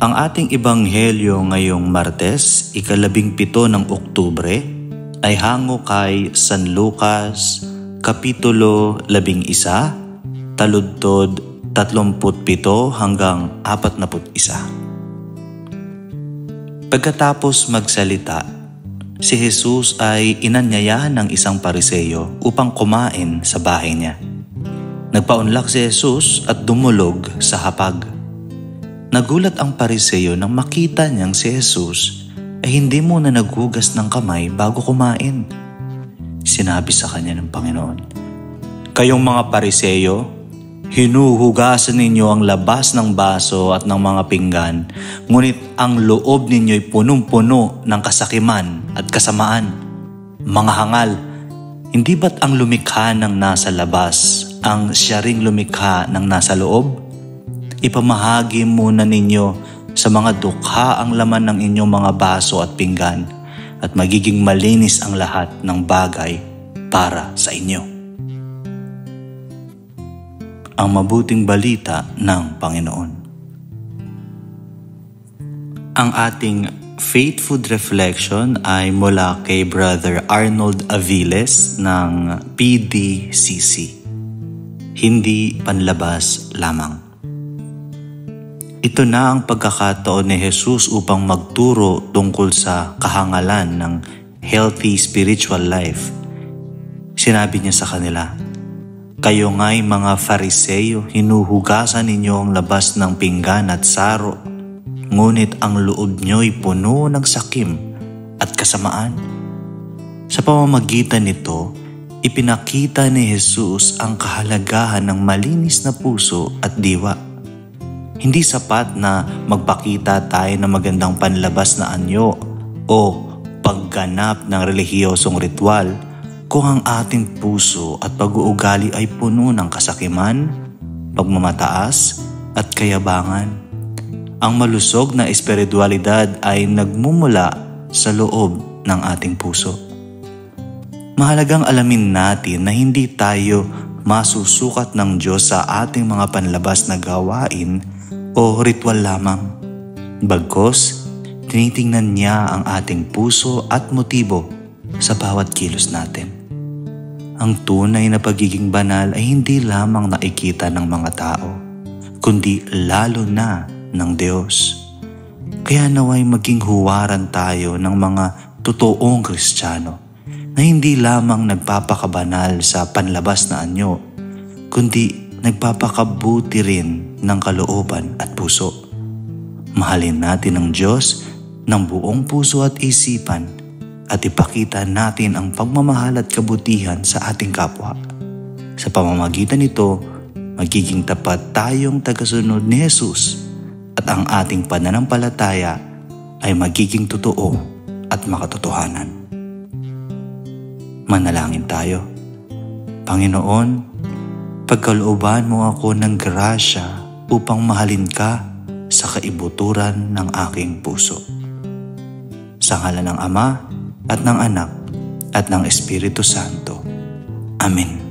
Ang ating ebanghelyo ngayong Martes, ika-17 ng Oktubre, ay hango kay San Lucas, Kapitulo 11, taludtod 37 hanggang 41. Pagkatapos magsalita, si Jesus ay inanyayahan ng isang Pariseyo upang kumain sa bahay niya. Nagpaunlak si Jesus at dumulog sa hapag. Nagulat ang Pariseyo nang makita niyang si Jesus ay hindi muna naghugas ng kamay bago kumain. Sinabi sa kanya ng Panginoon, "Kayong mga Pariseyo, hinuhugasan ninyo ang labas ng baso at ng mga pinggan, ngunit ang loob ninyo'y punong-puno ng kasakiman at kasamaan. Mga hangal, hindi ba't ang lumikha ng nasa labas ang siya ring lumikha ng nasa loob? Ipamahagi muna ninyo sa mga dukha ang laman ng inyong mga baso at pinggan at magiging malinis ang lahat ng bagay para sa inyo." Ang mabuting balita ng Panginoon. Ang ating faith food reflection ay mula kay Brother Arnold Aviles ng PDCC. Hindi panlabas lamang. Ito na ang pagkakataon ni Jesus upang magturo tungkol sa kahangalan ng healthy spiritual life. Sinabi niya sa kanila, "Kayo nga'y mga Fariseo, hinuhugasan ninyo ang labas ng pinggan at saro, ngunit ang loob nyo'y puno ng sakim at kasamaan." Sa pamamagitan nito, ipinakita ni Jesus ang kahalagahan ng malinis na puso at diwa. Hindi sapat na magpakita tayo ng magandang panlabas na anyo o pagganap ng relihiyosong ritual kung ang ating puso at pag-uugali ay puno ng kasakiman, pagmamataas at kayabangan. Ang malusog na espiritualidad ay nagmumula sa loob ng ating puso. Mahalagang alamin natin na hindi tayo masusukat ng Diyos sa ating mga panlabas na gawain o ritual lamang. Bagkus, tinitingnan niya ang ating puso at motibo sa bawat kilos natin. Ang tunay na pagiging banal ay hindi lamang nakikita ng mga tao, kundi lalo na ng Diyos. Kaya naway maging huwaran tayo ng mga totoong Kristiyano na hindi lamang nagpapakabanal sa panlabas na anyo, kundi nagpapakabuti rin ng kalooban at puso. Mahalin natin ang Diyos ng buong puso at isipan at ipakita natin ang pagmamahal at kabutihan sa ating kapwa. Sa pamamagitan nito, magiging tapat tayong tagasunod ni Jesus at ang ating pananampalataya ay magiging totoo at makatotohanan. Manalangin tayo. Panginoon, pagkalooban mo ako ng grasya upang mahalin ka sa kaibuturan ng aking puso. Sa ngalan ng Ama at ng Anak at ng Espiritu Santo. Amen.